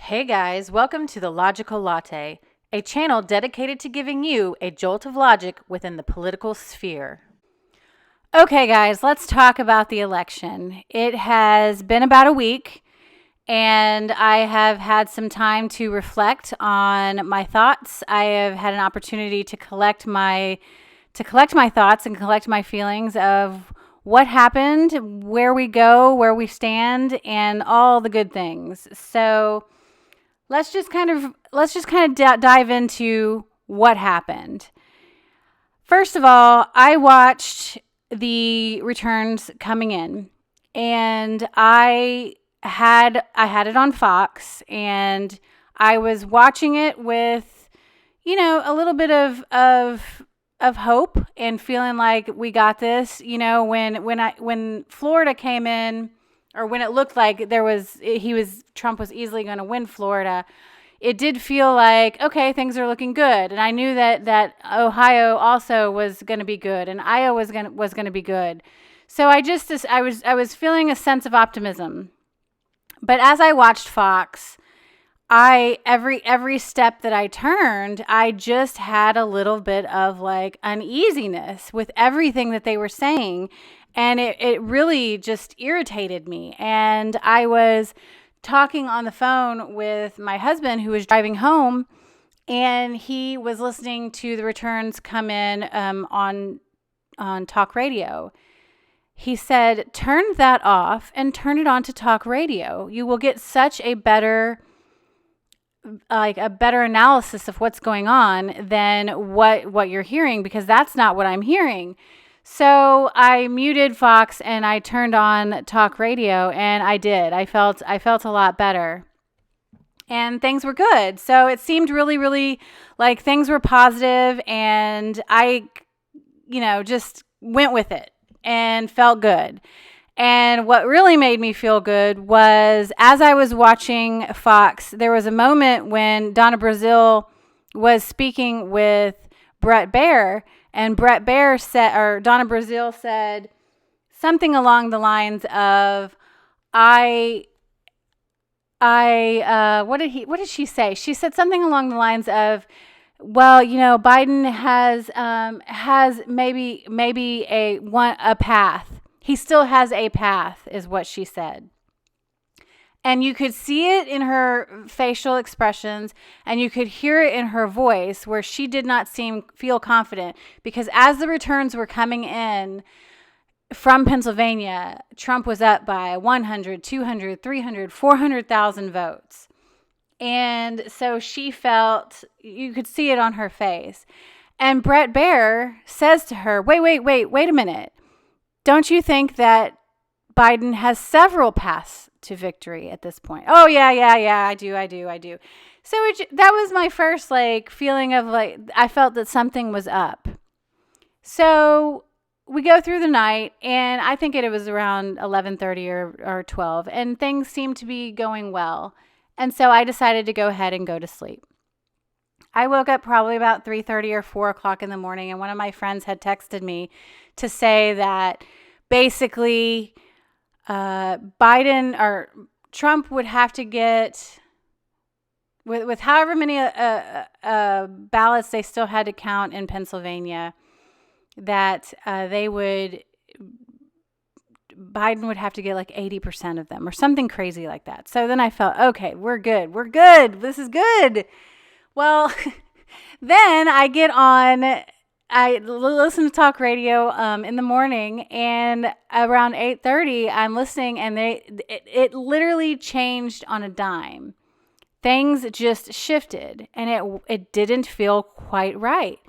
Hey guys, welcome to the Logical Latte, a channel dedicated to giving you a jolt of logic within the political sphere. Okay, guys, let's talk about the election. It has been about a week, and I have had some time to reflect on my thoughts. I have had an opportunity to collect my thoughts and collect my feelings of what happened, where we go, where we stand, and all the good things. So, let's just kind of dive into what happened. First of all, I watched the returns coming in, and I had it on Fox, and I was watching it with a little bit of hope and feeling like we got this. When Florida came in, or when it looked like Trump was easily going to win Florida, it did feel like, okay, things are looking good. And I knew that Ohio also was going to be good, and Iowa was going to be good. So I was feeling a sense of optimism. But as I watched Fox, every step that I turned, I just had a little bit of like uneasiness with everything that they were saying. And it really just irritated me. And I was talking on the phone with my husband, who was driving home, and he was listening to the returns come in on talk radio. He said, turn that off and turn it on to talk radio. You will get such a better analysis of what's going on than what you're hearing, because that's not what I'm hearing. So I muted Fox and I turned on talk radio, and I did. I felt a lot better. And things were good. So it seemed really, really like things were positive, and I just went with it and felt good. And what really made me feel good was, as I was watching Fox, there was a moment when Donna Brazile was speaking with Brett Baier, and Donna Brazile said something along the lines of, what did she say? She said something along the lines of, well, Biden has maybe a path. He still has a path, is what she said. And you could see it in her facial expressions, and you could hear it in her voice, where she did not feel confident, because as the returns were coming in from Pennsylvania, Trump was up by 100, 200, 300, 400,000 votes. And so she felt, you could see it on her face. And Brett Baier says to her, wait a minute. Don't you think that Biden has several paths to victory at this point? Oh, yeah, I do. So that was my first feeling of I felt that something was up. So we go through the night, and I think it was around 11:30 or 12, and things seemed to be going well. And so I decided to go ahead and go to sleep. I woke up probably about 3:30 or 4 o'clock in the morning, and one of my friends had texted me to say that basically Biden or Trump would have to get, with however many ballots they still had to count in Pennsylvania, that Biden would have to get like 80% of them or something crazy like that. So then I felt, okay, we're good. This is good. Well, then I listen to talk radio in the morning, and around 8:30 I'm listening, and it literally changed on a dime. Things just shifted, and it didn't feel quite right.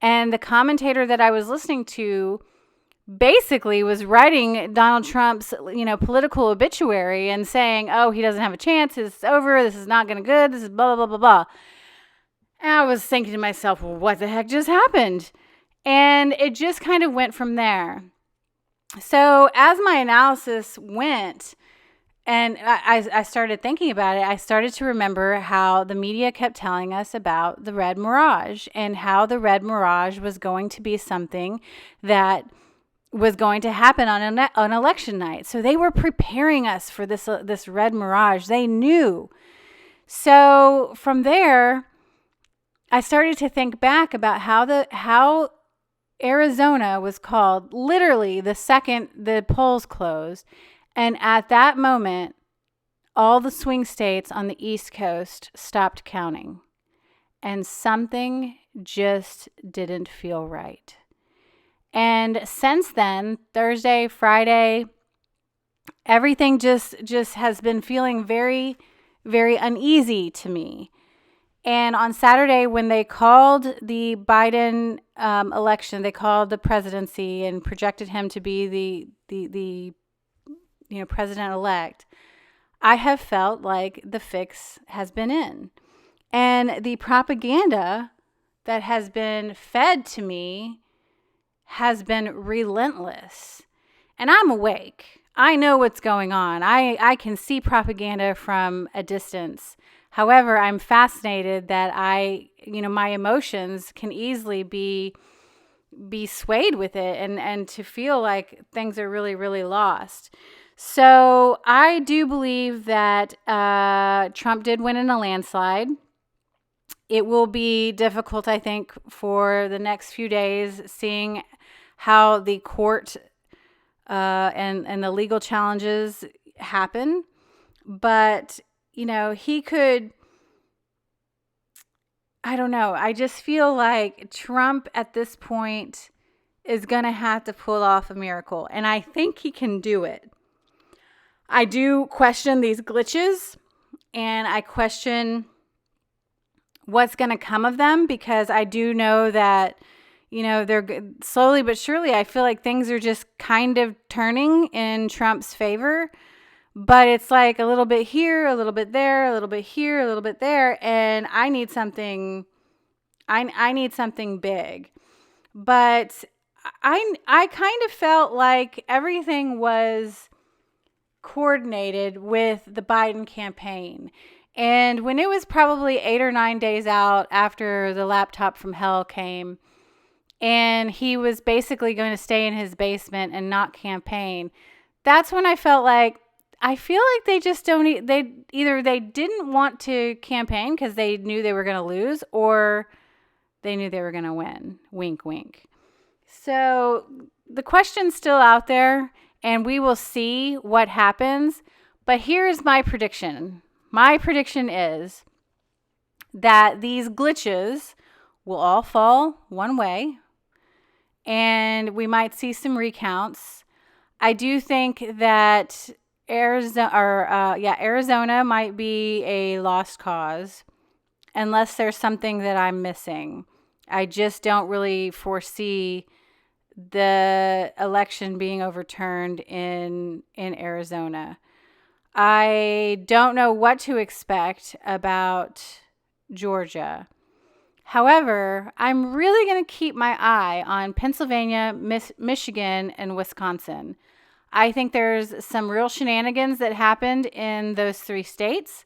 And the commentator that I was listening to basically was writing Donald Trump's political obituary and saying, oh, he doesn't have a chance, it's over, this is not going to good, this is blah blah blah blah blah. And I was thinking to myself, well, what the heck just happened? And it just kind of went from there. So as my analysis went, and I started thinking about it, I started to remember how the media kept telling us about the Red Mirage, and how the Red Mirage was going to be something that was going to happen on election night. So they were preparing us for this Red Mirage. They knew. So from there, I started to think back about how Arizona was called literally the second the polls closed. And at that moment, all the swing states on the East Coast stopped counting. And something just didn't feel right. And since then, Thursday, Friday, everything just has been feeling very, very uneasy to me. And on Saturday, when they called the Biden election, they called the presidency and projected him to be the president-elect. I have felt like the fix has been in. And the propaganda that has been fed to me has been relentless. And I'm awake. I know what's going on. I can see propaganda from a distance. However, I'm fascinated that my emotions can easily be swayed with it and to feel like things are really, really lost. So I do believe that Trump did win in a landslide. It will be difficult, I think, for the next few days, seeing how the court and the legal challenges happen. But, he could, I don't know. I just feel like Trump at this point is going to have to pull off a miracle. And I think he can do it. I do question these glitches, and I question what's going to come of them, because I do know that, they're slowly but surely, I feel like things are just kind of turning in Trump's favor. But it's like a little bit here, a little bit there, a little bit here, a little bit there. And I need something, I need something big. But I kind of felt like everything was coordinated with the Biden campaign. And when it was probably 8 or 9 days out after the laptop from hell came, and he was basically going to stay in his basement and not campaign, that's when I felt like, I feel like they just don't, they didn't want to campaign because they knew they were going to lose, or they knew they were going to win. Wink, wink. So the question's still out there, and we will see what happens. But here's my prediction. My prediction is that these glitches will all fall one way, and we might see some recounts. I do think that Arizona might be a lost cause, unless there's something that I'm missing. I just don't really foresee the election being overturned in Arizona. I don't know what to expect about Georgia. However, I'm really going to keep my eye on Pennsylvania, Michigan, and Wisconsin. I think there's some real shenanigans that happened in those 3 states.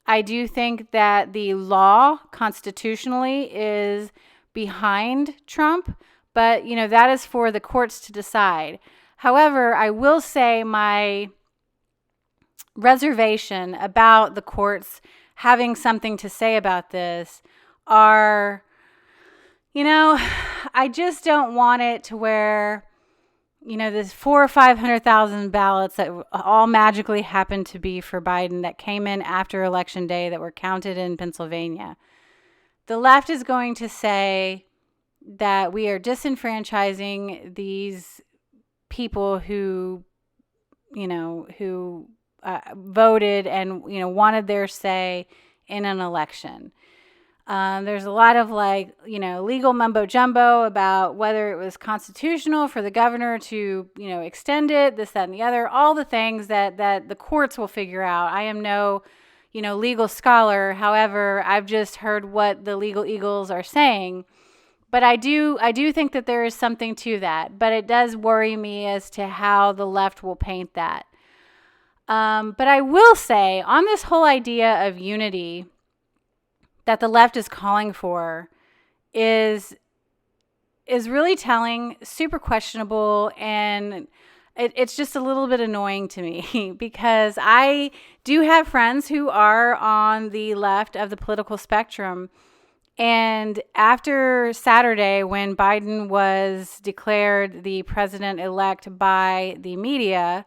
I do think that the law constitutionally is behind Trump, but, that is for the courts to decide. However, I will say my reservation about the courts having something to say about this are, I just don't want it to where, this 400,000 or 500,000 ballots that all magically happened to be for Biden that came in after Election Day that were counted in Pennsylvania. The left is going to say that we are disenfranchising these people who voted and, wanted their say in an election. There's a lot of legal mumbo jumbo about whether it was constitutional for the governor to, extend it, this, that, and the other, all the things that the courts will figure out. I am no, legal scholar. However, I've just heard what the legal eagles are saying. But I do think that there is something to that. But it does worry me as to how the left will paint that. But I will say, on this whole idea of unity that the left is calling for is really telling, super questionable, and it's just a little bit annoying to me because I do have friends who are on the left of the political spectrum. And after Saturday, when Biden was declared the president-elect by the media,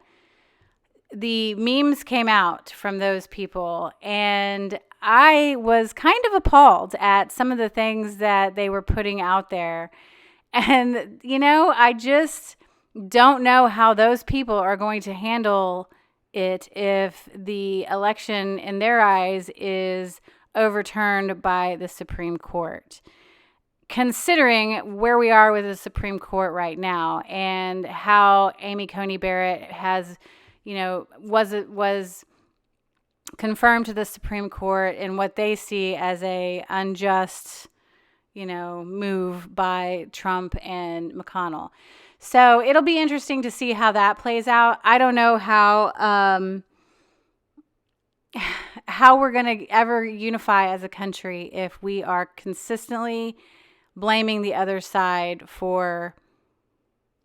the memes came out from those people. And I was kind of appalled at some of the things that they were putting out there. And, I just don't know how those people are going to handle it if the election, in their eyes, is overturned by the Supreme Court. Considering where we are with the Supreme Court right now and how Amy Coney Barrett has, was confirmed to the Supreme Court and what they see as a unjust, move by Trump and McConnell. So it'll be interesting to see how that plays out. I don't know how we're going to ever unify as a country if we are consistently blaming the other side for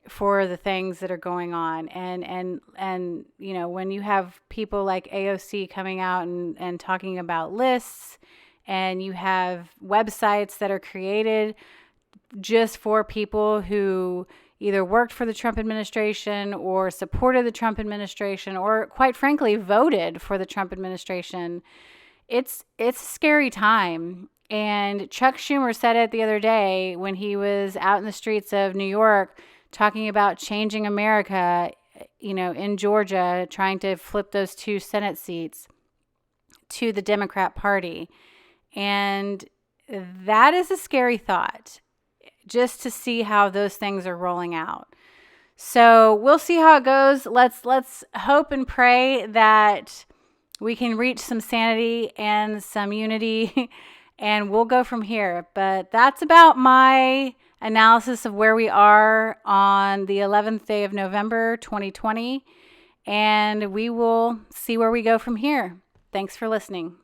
the things that are going on. And when you have people like AOC coming out and talking about lists, and you have websites that are created just for people who either worked for the Trump administration or supported the Trump administration or, quite frankly, voted for the Trump administration, it's a scary time. And Chuck Schumer said it the other day when he was out in the streets of New York talking about changing America, in Georgia, trying to flip those 2 Senate seats to the Democrat Party. And that is a scary thought, just to see how those things are rolling out. So we'll see how it goes. Let's hope and pray that we can reach some sanity and some unity, and we'll go from here. But that's about my analysis of where we are on the 11th day of November, 2020, and we will see where we go from here. Thanks for listening.